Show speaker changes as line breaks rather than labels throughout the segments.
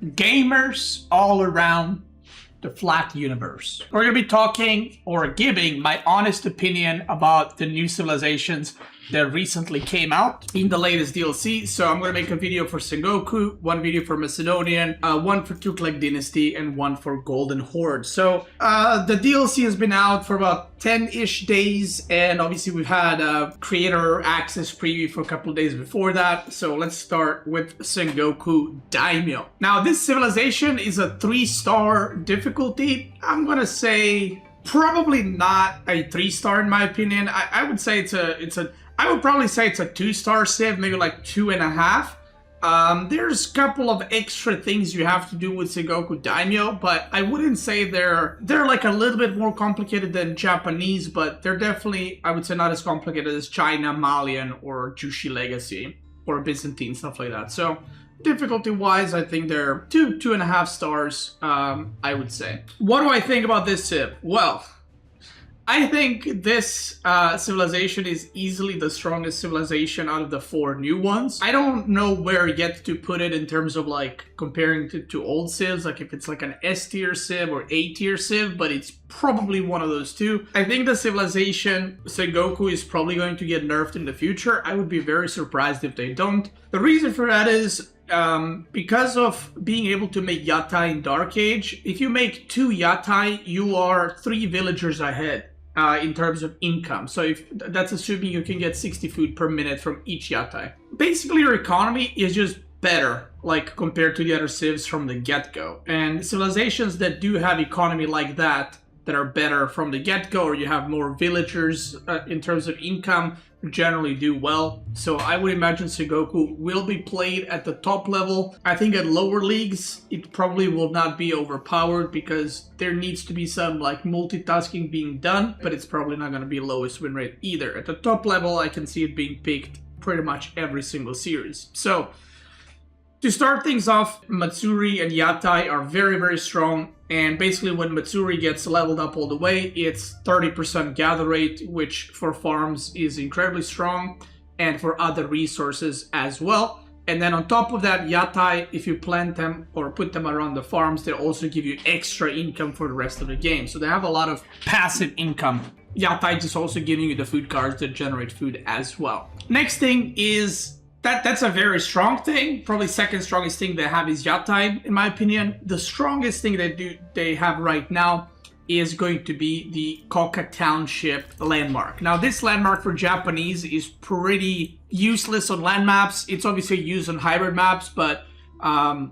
gamers all around the flat universe. We're gonna be talking or giving my honest opinion about the new civilizations that recently came out in the latest DLC. So I'm gonna make a video for Sengoku, one video for Macedonian, one for Tuklik Dynasty, and one for Golden Horde. So the DLC has been out for about 10-ish days, and obviously we've had a creator access preview for a couple of days before that. So let's start with Sengoku Daimyo. Now this civilization is a 3-star difficulty. I'm gonna say probably not a 3-star in my opinion. I would say I would probably say it's a 2-star civ, maybe like 2.5. There's a couple of extra things you have to do with Sengoku Daimyo, but I wouldn't say they're like a little bit more complicated than Japanese, but they're definitely, I would say, not as complicated as China, Malian, or Jushi Legacy, or Byzantine, stuff like that. So difficulty-wise, I think they're 2.5 stars, I would say. What do I think about this civ? Well, I think this civilization is easily the strongest civilization out of the 4 new ones. I don't know where yet to put it in terms of like comparing to old civs, like if it's like an S tier civ or A tier civ, but it's probably one of those two. I think the civilization Sengoku is probably going to get nerfed in the future. I would be very surprised if they don't. The reason for that is because of being able to make yatai in Dark Age. If you make 2 yatai, you are 3 villagers ahead in terms of income. So if that's assuming you can get 60 food per minute from each yatai. Basically your economy is just better, like compared to the other civs from the get-go. And civilizations that do have economy like that are better from the get-go, or you have more villagers in terms of income, generally do well. So I would imagine Sengoku will be played at the top level. I think at lower leagues it probably will not be overpowered because there needs to be some like multitasking being done, but it's probably not going to be lowest win rate either. At the top level I can see it being picked pretty much every single series. So to start things off, Matsuri and Yatai are very, very strong. And basically when Matsuri gets leveled up all the way, it's 30% gather rate, which for farms is incredibly strong, and for other resources as well. And then on top of that, Yatai, if you plant them or put them around the farms, they also give you extra income for the rest of the game. So they have a lot of passive income. Yatai is also giving you the food cards that generate food as well. Next thing is that's a very strong thing. Probably second strongest thing they have is Yatai, in my opinion. The strongest thing they have right now is going to be the Koka Township landmark. Now this landmark for Japanese is pretty useless on land maps. It's obviously used on hybrid maps, but on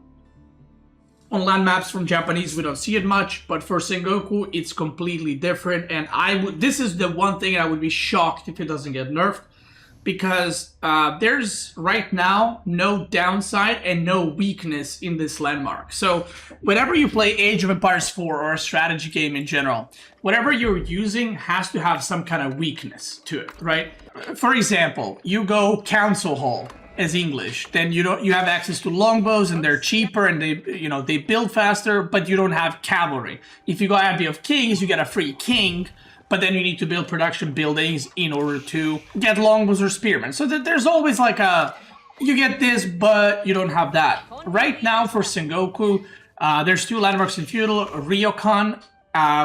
land maps from Japanese we don't see it much. But for Sengoku it's completely different, and this is the one thing I would be shocked if it doesn't get nerfed. Because there's right now no downside and no weakness in this landmark. So whenever you play Age of Empires 4 or a strategy game in general, whatever you're using has to have some kind of weakness to it, right? For example, you go Council Hall as English, then you have access to longbows and they're cheaper and they build faster, but you don't have cavalry. If you go Abbey of Kings, you get a free king, but then you need to build production buildings in order to get longbows or spearmen. So that there's always like you get this, but you don't have that. Right now for Sengoku, there's 2 landmarks in Feudal, Ryokan,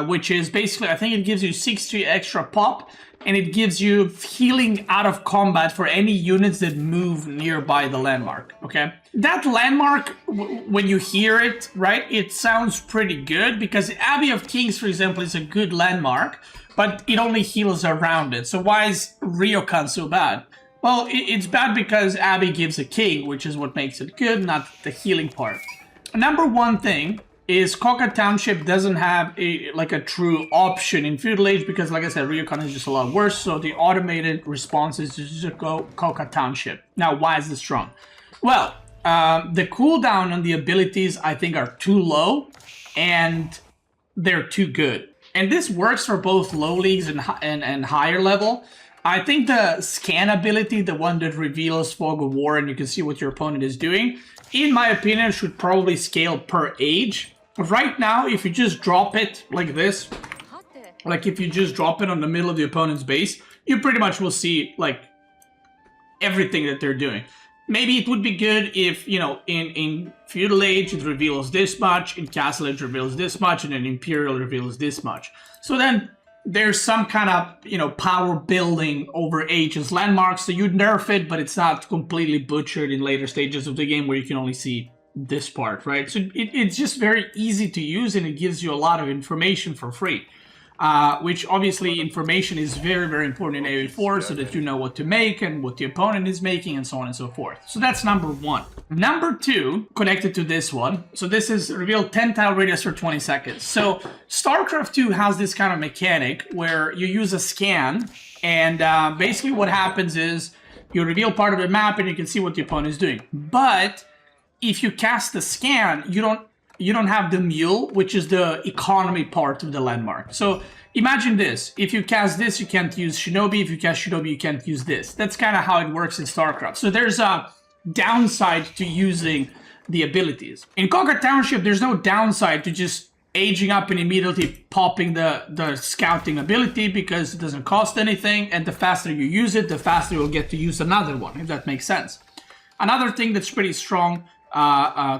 which is basically, I think it gives you 60 extra pop, and it gives you healing out of combat for any units that move nearby the landmark, okay? That landmark, when you hear it, right, it sounds pretty good, because Abbey of Kings, for example, is a good landmark, but it only heals around it. So why is Ryokan so bad? Well, it's bad because Abbey gives a king, which is what makes it good, not the healing part. Number one thing is Koka Township doesn't have a true option in Feudal Age because, like I said, Ryokan is just a lot worse, so the automated response is to just go Koka Township. Now, why is this strong? Well, the cooldown on the abilities, I think, are too low, and they're too good. And this works for both low leagues and higher level. I think the scan ability, the one that reveals Fog of War and you can see what your opponent is doing, in my opinion, should probably scale per age. Right now, if you just drop it like this, like if you just drop it on the middle of the opponent's base, you pretty much will see like everything that they're doing. maybe it would be good if, you know, in Feudal Age it reveals this much, in Castle Age reveals this much, and in Imperial reveals this much. So then there's some kind of, you know, power building over ages landmarks, so you'd nerf it, but it's not completely butchered in later stages of the game where you can only see this part, right? So it's just very easy to use, and it gives you a lot of information for free. Which obviously information is very, very important in AOE4 so that you know what to make and what the opponent is making and so on and so forth. So that's number one. Number two, connected to this one. So this is reveal 10 tile radius for 20 seconds. So StarCraft 2 has this kind of mechanic where you use a scan, and basically what happens is you reveal part of the map and you can see what the opponent is doing. But if you cast the scan, you don't have the mule, which is the economy part of the landmark. So imagine this. If you cast this, you can't use Shinobi. If you cast Shinobi, you can't use this. That's kind of how it works in StarCraft. So there's a downside to using the abilities. In Koka Township, there's no downside to just aging up and immediately popping the scouting ability because it doesn't cost anything. And the faster you use it, the faster you'll get to use another one, if that makes sense. Another thing that's pretty strong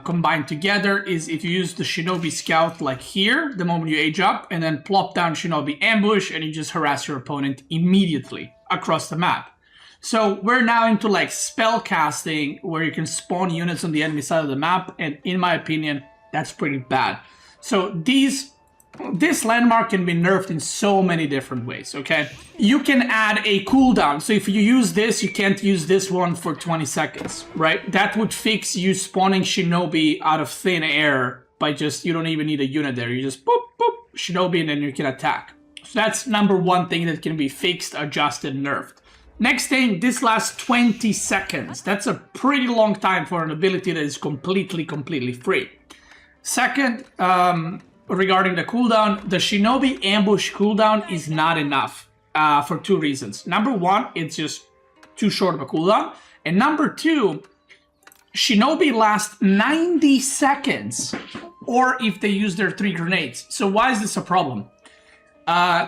combined together is if you use the Shinobi Scout like here, the moment you age up, and then plop down Shinobi Ambush and you just harass your opponent immediately across the map. So we're now into like spell casting where you can spawn units on the enemy side of the map, and in my opinion, that's pretty bad. So this landmark can be nerfed in so many different ways, okay? You can add a cooldown. So if you use this, you can't use this one for 20 seconds, right? That would fix you spawning Shinobi out of thin air by just, you don't even need a unit there. You just boop, boop, Shinobi, and then you can attack. So that's number one thing that can be fixed, adjusted, nerfed. Next thing, this lasts 20 seconds. That's a pretty long time for an ability that is completely free. Second, regarding the cooldown, the Shinobi Ambush cooldown is not enough for two reasons. Number one, it's just too short of a cooldown. And number two, Shinobi lasts 90 seconds, or if they use their 3 grenades. So why is this a problem?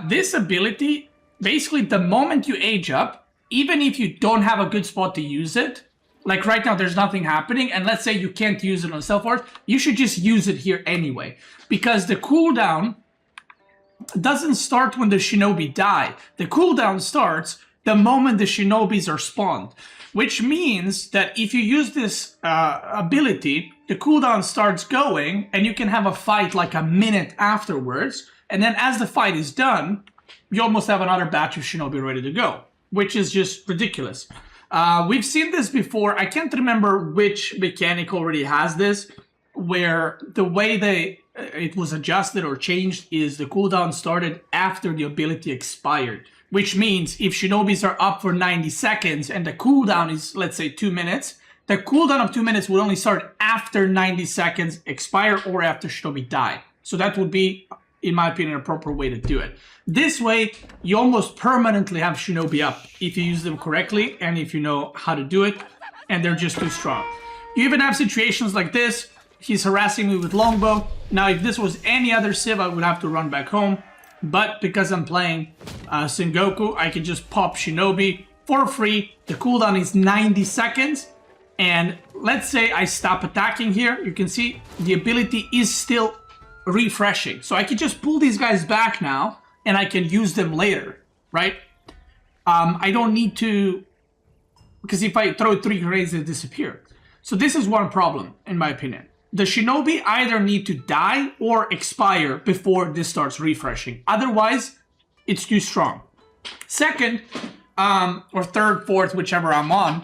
This ability, basically the moment you age up, even if you don't have a good spot to use it, like right now there's nothing happening, and let's say you can't use it on Self-Worth, you should just use it here anyway. Because the cooldown doesn't start when the Shinobi die. The cooldown starts the moment the Shinobis are spawned. Which means that if you use this ability, the cooldown starts going, and you can have a fight like a minute afterwards, and then as the fight is done, you almost have another batch of Shinobi ready to go. Which is just ridiculous. We've seen this before. I can't remember which mechanic already has this, where the way it was adjusted or changed is the cooldown started after the ability expired. Which means if Shinobis are up for 90 seconds and the cooldown is, let's say, 2 minutes, the cooldown of 2 minutes would only start after 90 seconds expire or after Shinobi die. So that would be, in my opinion, a proper way to do it. This way, you almost permanently have Shinobi up if you use them correctly and if you know how to do it, and they're just too strong. You even have situations like this. He's harassing me with longbow. Now, if this was any other civ, I would have to run back home. But because I'm playing Sengoku, I can just pop Shinobi for free. The cooldown is 90 seconds. And let's say I stop attacking here. You can see the ability is still refreshing. So I can just pull these guys back now, and I can use them later, right? I don't need to, because if I throw 3 grenades, they disappear. So this is one problem, in my opinion. The Shinobi either need to die or expire before this starts refreshing. Otherwise, it's too strong. Second, or third, fourth, whichever I'm on,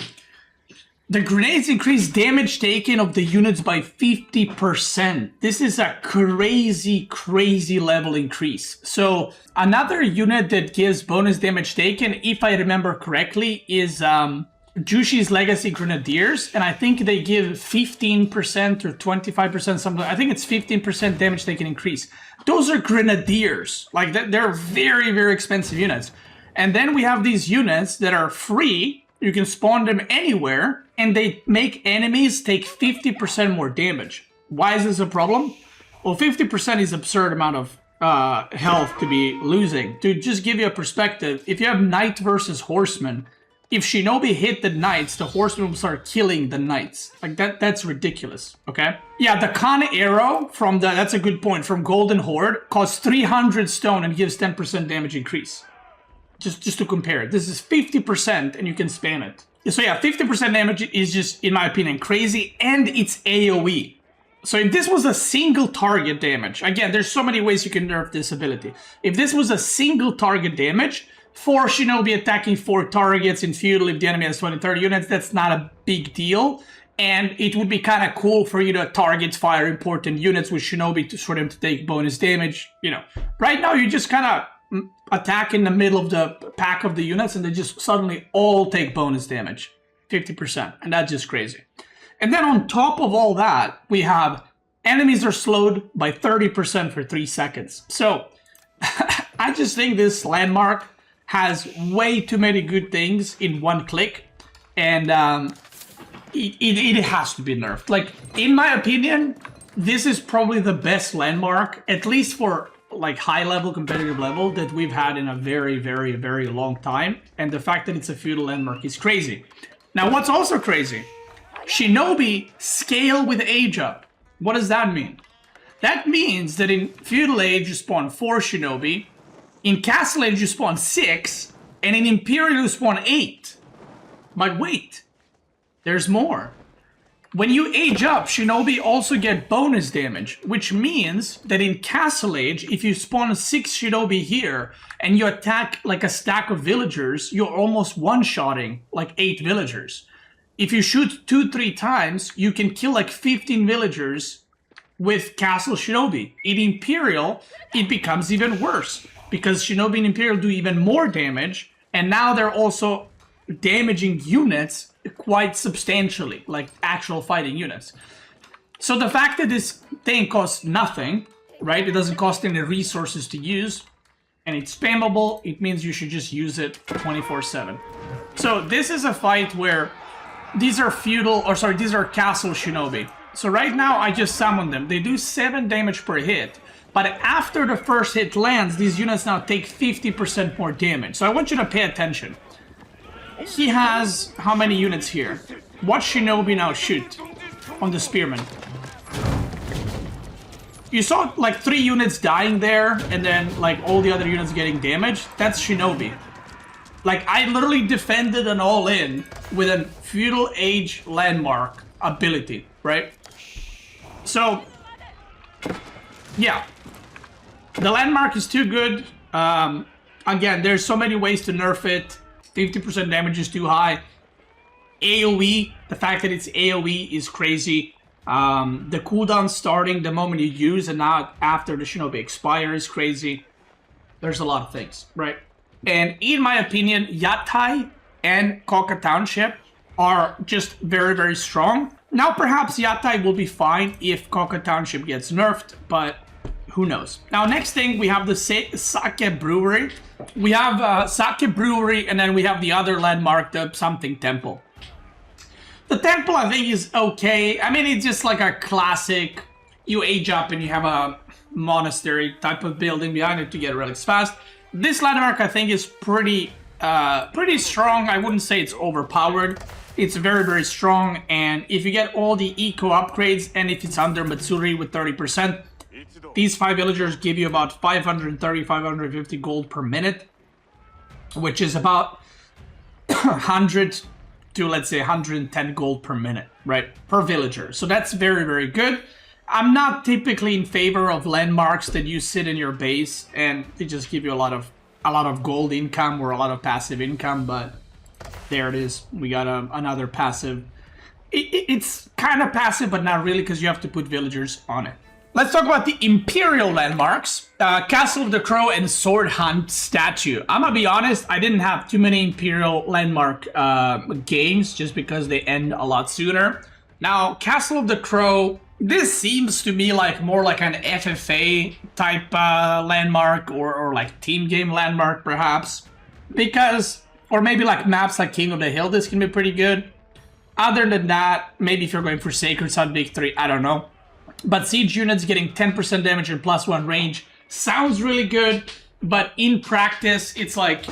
the grenades increase damage taken of the units by 50%. This is a crazy level increase. So another unit that gives bonus damage taken, if I remember correctly, is Jushi's Legacy Grenadiers. And I think they give 15% or 25% something. I think it's 15% damage taken increase. Those are Grenadiers. Like, they're very expensive units. And then we have these units that are free. You can spawn them anywhere, and they make enemies take 50% more damage. Why is this a problem? Well, 50% is an absurd amount of health to be losing. To just give you a perspective, if you have Knight versus Horseman, if Shinobi hit the knights, the horsemen will start killing the knights. Like that's ridiculous, okay? Yeah, the Khan arrow from that's a good point, from Golden Horde costs 300 stone and gives 10% damage increase. Just to compare it. This is 50% and you can spam it. So yeah, 50% damage is just, in my opinion, crazy, and it's AoE. So if this was a single target damage, again, there's so many ways you can nerf this ability. If this was a single target damage, for Shinobi attacking 4 targets in Feudal, if the enemy has 20-30 units, that's not a big deal. And it would be kind of cool for you to target fire important units with Shinobi for them to take bonus damage. You know, right now you just kind of attack in the middle of the pack of the units and they just suddenly all take bonus damage. 50%. And that's just crazy. And then on top of all that, we have enemies are slowed by 30% for 3 seconds. So I just think this landmark has way too many good things in one click. And it has to be nerfed. Like, in my opinion, this is probably the best landmark, at least for like high level, competitive level, that we've had in a very, very, very long time. And the fact that it's a feudal landmark is crazy. Now, what's also crazy? Shinobi scale with age up. What does that mean? That means that in feudal age you spawn 4 Shinobi, in castle age you spawn 6, and in imperial you spawn 8. But wait, there's more. When you age up, Shinobi also get bonus damage, which means that in Castle Age, if you spawn 6 Shinobi here and you attack like a stack of villagers, you're almost one-shotting like 8 villagers. If you shoot 2-3 times, you can kill like 15 villagers with Castle Shinobi. In Imperial, it becomes even worse because Shinobi and Imperial do even more damage, and now they're also damaging units quite substantially, like actual fighting units. So the fact that this thing costs nothing, right? It doesn't cost any resources to use, and it's spammable, it means you should just use it 24/7. So this is a fight where these are these are castle Shinobi. So right now I just summoned them. They do 7 damage per hit, but after the first hit lands, these units now take 50% more damage. So I want you to pay attention. He has how many units here? Watch Shinobi now shoot on the spearman. You saw like 3 units dying there and then like all the other units getting damaged. That's Shinobi. Like, I literally defended an all-in with a feudal age landmark ability, right? So, yeah. The landmark is too good. Again, there's so many ways to nerf it. 50% damage is too high. AoE, the fact that it's AoE is crazy. The cooldown starting the moment you use and not after the Shinobi expires is crazy. There's a lot of things, right? And in my opinion, Yatai and Koka Township are just very, very strong. Now, perhaps Yatai will be fine if Koka Township gets nerfed, but who knows? Now, next thing, we have the Sake Brewery. We have Sake Brewery, and then we have the other landmark, the something temple. The temple, I think, is okay. I mean, it's just like a classic, you age up and you have a monastery type of building behind it to get relics fast. This landmark, I think, is pretty strong. I wouldn't say it's overpowered. It's very, very strong, and if you get all the eco upgrades, and if it's under Matsuri with 30%, these 5 villagers give you about 530, 550 gold per minute, which is about 100 to, let's say, 110 gold per minute, right? Per villager. So that's very, very good. I'm not typically in favor of landmarks that you sit in your base and they just give you a lot of gold income or a lot of passive income, but there it is. We got another passive. It's kind of passive, but not really, because you have to put villagers on it. Let's talk about the Imperial landmarks. Castle of the Crow and Sword Hunt statue. I'm gonna be honest, I didn't have too many Imperial landmark games just because they end a lot sooner. Now, Castle of the Crow, this seems to me like more like an FFA type landmark or like team game landmark perhaps. Because, or maybe like maps like King of the Hill, this can be pretty good. Other than that, maybe if you're going for Sacred Sun Big 3, I don't know. But siege units getting 10% damage and +1 range sounds really good. but in practice, it's like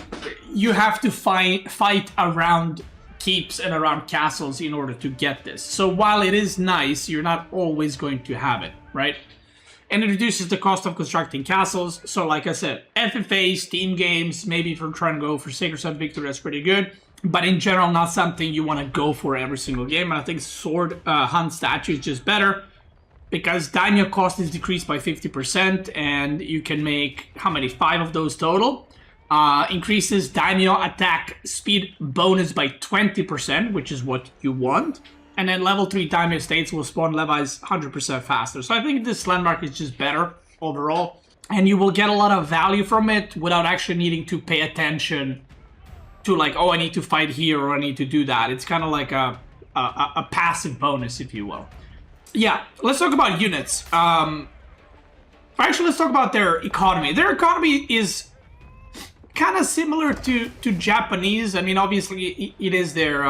you have to fight around keeps and around castles in order to get this. So while it is nice, you're not always going to have it, right? And it reduces the cost of constructing castles. So like I said, FFAs, team games, maybe if you're trying to go for Sacred Sun Victory, that's pretty good. But in general, not something you want to go for every single game. And I think Sword Hunt Statue is just better because Daimyo cost is decreased by 50% and you can make, how many, 5 of those total. Increases Daimyo attack speed bonus by 20%, which is what you want. And then level 3 Daimyo Estates will spawn levies 100% faster. So I think this landmark is just better overall. And you will get a lot of value from it without actually needing to pay attention to like, oh, I need to fight here or I need to do that. It's kind of like a passive bonus, if you will. Yeah, let's talk about units. Actually, let's talk about their economy. Their economy is kind of similar to Japanese. I mean, obviously, it is their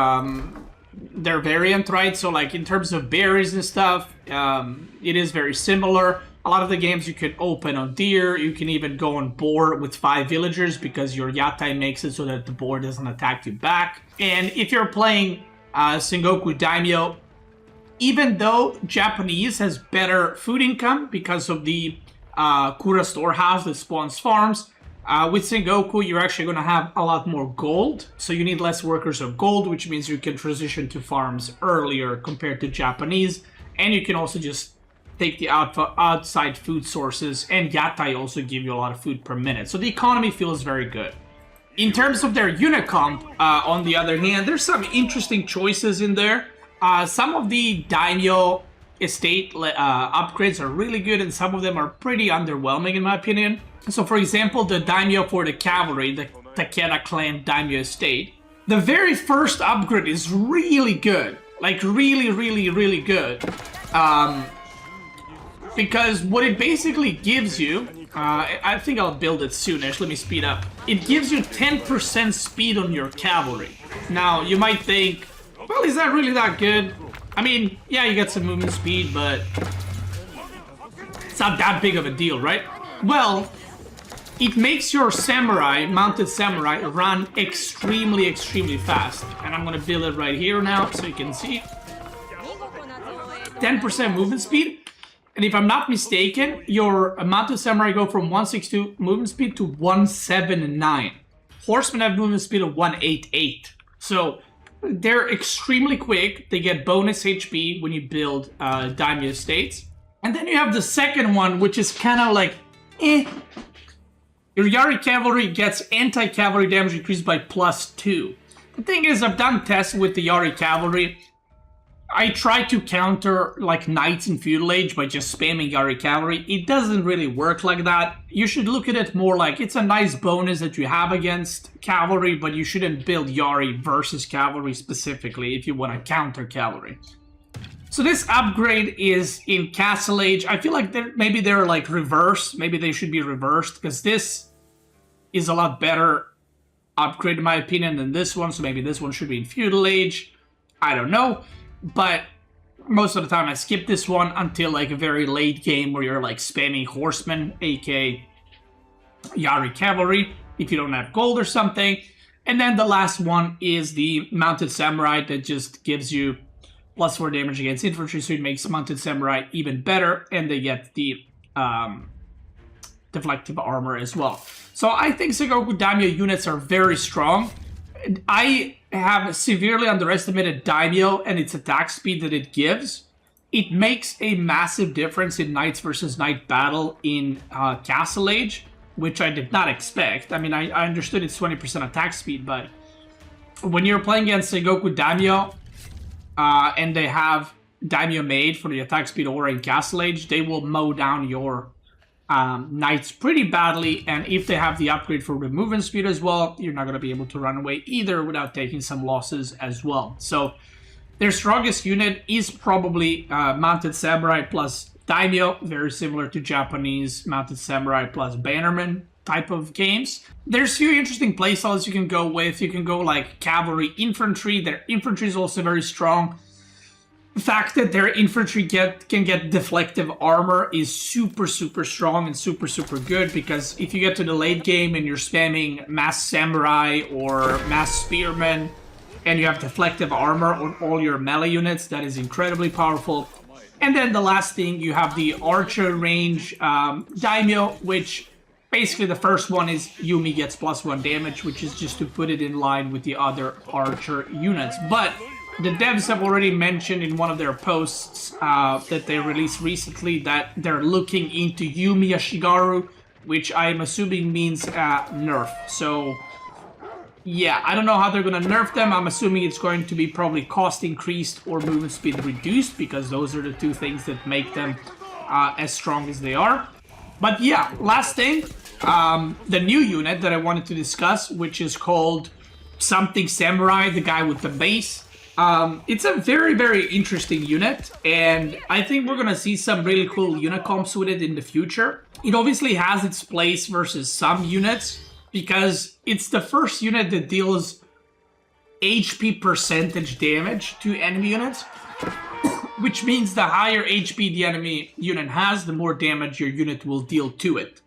variant, right? So, like, in terms of berries and stuff, it is very similar. A lot of the games you can open on deer. You can even go on boar with 5 villagers because your yatai makes it so that the boar doesn't attack you back. And if you're playing Sengoku Daimyo, even though Japanese has better food income because of the Kura storehouse that spawns farms, with Sengoku, you're actually going to have a lot more gold. So you need less workers of gold, which means you can transition to farms earlier compared to Japanese. And you can also just take the outside food sources, and yatai also give you a lot of food per minute. So the economy feels very good. In terms of their unit comp, on the other hand, there's some interesting choices in there. Some of the Daimyo Estate upgrades are really good, and some of them are pretty underwhelming in my opinion. So for example, the Daimyo for the cavalry, the Takeda clan Daimyo Estate, the very first upgrade is really good. Like really good. Because what it basically gives you, I think I'll build it soonish, let me speed up. It gives you 10% speed on your cavalry. Now, you might think, well, is that really that good? I mean, yeah, you get some movement speed, but it's not that big of a deal, right? Well, it makes your samurai, mounted samurai, run extremely fast. And I'm gonna build it right here now so you can see. 10% movement speed. And if I'm not mistaken, your mounted samurai go from 162 movement speed to 179. Horsemen have movement speed of 188. So they're extremely quick. They get bonus HP when you build Daimyo Estates. And then you have the second one, which is kind of like, eh. Your Yari Cavalry gets anti-cavalry damage increased by +2. The thing is, I've done tests with the Yari Cavalry. I try to counter like knights in feudal age by just spamming Yari Cavalry. It doesn't really work like that. You should look at it more like it's a nice bonus that you have against cavalry, but you shouldn't build Yari versus cavalry specifically if you want to counter cavalry. So this upgrade is in Castle Age. I feel like maybe they're like reversed. Maybe they should be reversed because this is a lot better upgrade in my opinion than this one. So maybe this one should be in feudal age. I don't know. But most of the time I skip this one until like a very late game where you're like spamming horsemen, aka Yari Cavalry, if you don't have gold or something. And then the last one is the Mounted Samurai that just gives you +4 damage against infantry, so it makes Mounted Samurai even better, and they get the deflective armor as well. So I think Sengoku Daimyo units are very strong. I have severely underestimated Daimyo and its attack speed that it gives. It makes a massive difference in Knights versus Knight battle in Castle Age, which I did not expect. I mean, I understood it's 20% attack speed, but when you're playing against Sengoku Daimyo and they have Daimyo made for the attack speed aura in Castle Age, they will mow down your Knights pretty badly, and if they have the upgrade for movement speed as well, you're not going to be able to run away either without taking some losses as well. So their strongest unit is probably Mounted Samurai plus Daimyo, very similar to Japanese Mounted Samurai plus Bannerman type of games. There's a few interesting playstyles you can go with. You can go like Cavalry Infantry. Their infantry is also very strong. The fact that their infantry can get deflective armor is super strong and super good, because if you get to the late game and you're spamming mass samurai or mass spearmen and you have deflective armor on all your melee units, that is incredibly powerful. And then the last thing, you have the archer range Daimyo, which basically the first one is Yumi gets +1 damage, which is just to put it in line with the other archer units. But the devs have already mentioned in one of their posts that they released recently that they're looking into Yumi Yashigaru, which I'm assuming means nerf. So yeah, I don't know how they're going to nerf them. I'm assuming it's going to be probably cost increased or movement speed reduced, because those are the two things that make them as strong as they are. But yeah, last thing, the new unit that I wanted to discuss, which is called something Samurai, the guy with the base. It's a very interesting unit, and I think we're gonna see some really cool unit comps with it in the future. It obviously has its place versus some units, because it's the first unit that deals HP percentage damage to enemy units, which means the higher HP the enemy unit has, the more damage your unit will deal to it.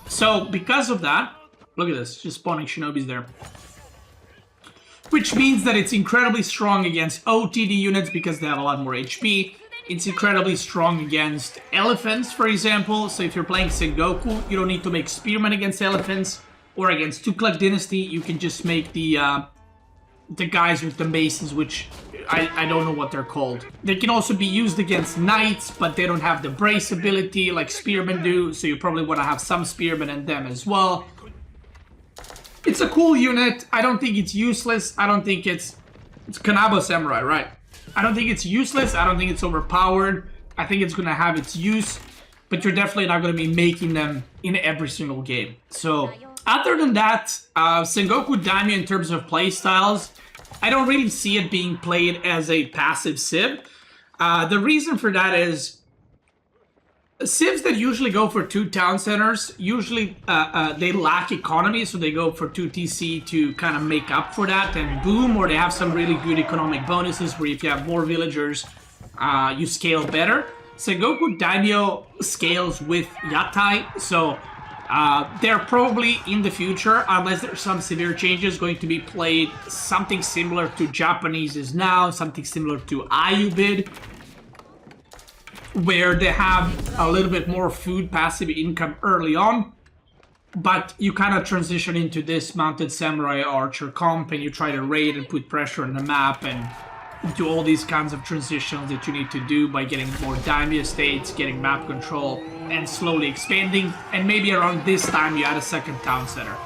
So because of that, look at this, just spawning Shinobis there. Which means that it's incredibly strong against OTD units because they have a lot more HP. It's incredibly strong against elephants, for example. So if you're playing Sengoku, you don't need to make spearmen against elephants. Or against Tuklak Dynasty, you can just make the guys with the maces, which I don't know what they're called. They can also be used against knights, but they don't have the brace ability like spearmen do. So you probably want to have some spearmen in them as well. It's a cool unit. I don't think it's useless. I don't think it's Kanabo Samurai, right? I don't think it's useless. I don't think it's overpowered. I think it's going to have its use, but you're definitely not going to be making them in every single game. So other than that, Sengoku Daimyo in terms of playstyles, I don't really see it being played as a passive civ. The reason for that is civs that usually go for 2 town centers, usually they lack economy, so they go for 2 TC to kind of make up for that and boom, or they have some really good economic bonuses where if you have more villagers, you scale better. Sengoku Daimyo scales with Yatai, so they're probably in the future, unless there's some severe changes, going to be played something similar to Japanese is now, something similar to Ayubid, where they have a little bit more food passive income early on, but you kind of transition into this mounted samurai archer comp and you try to raid and put pressure on the map and do all these kinds of transitions that you need to do by getting more Daimyo estates, getting map control, and slowly expanding, and maybe around this time you add a second town center.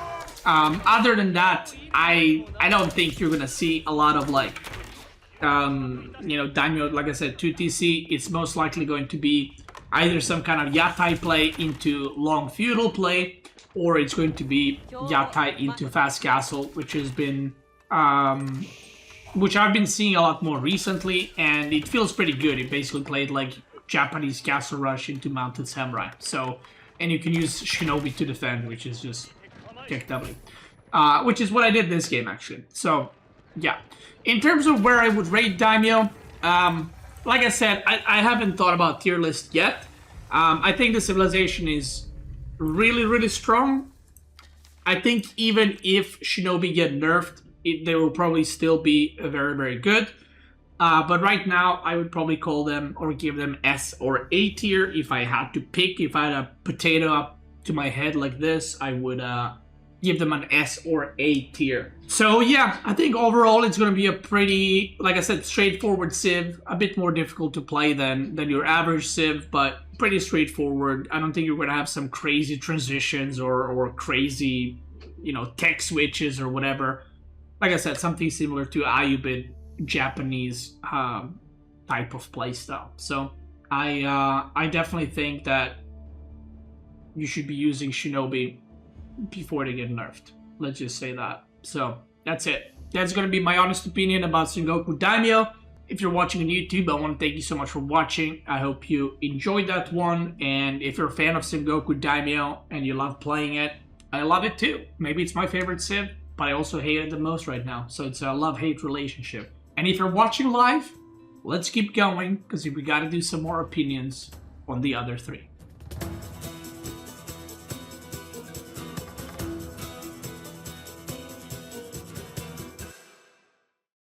Other than that, I don't think you're gonna see a lot of like you know, Daimyo, like I said, 2 TC. It's most likely going to be either some kind of Yatai play into long feudal play, or it's going to be Yatai into fast castle, which has been which I've been seeing a lot more recently, and it feels pretty good. It basically played like Japanese castle rush into mounted samurai. So, and you can use Shinobi to defend, which is just kick W, which is what I did this game actually. So yeah, in terms of where I would rate Daimyo, like I said, I haven't thought about tier list yet. I think the civilization is really strong. I think even if Shinobi get nerfed, they will probably still be very good. But right now, I would probably call them or give them S or A tier if I had to pick. If I had a potato up to my head like this, I would give them an S or A tier. So yeah, I think overall it's going to be a pretty, like I said, straightforward civ. A bit more difficult to play than your average civ, but pretty straightforward. I don't think you're going to have some crazy transitions or crazy, you know, tech switches or whatever. Like I said, something similar to Ayubid Japanese type of playstyle. So I definitely think that you should be using Shinobi before they get nerfed. Let's just say that. So that's it. That's going to be my honest opinion about Sengoku Daimyo. If you're watching on YouTube, I want to thank you so much for watching. I hope you enjoyed that one. And if you're a fan of Sengoku Daimyo and you love playing it, I love it too. Maybe it's my favorite civ, but I also hate it the most right now. So it's a love-hate relationship. And if you're watching live, let's keep going because we got to do some more opinions on the other three.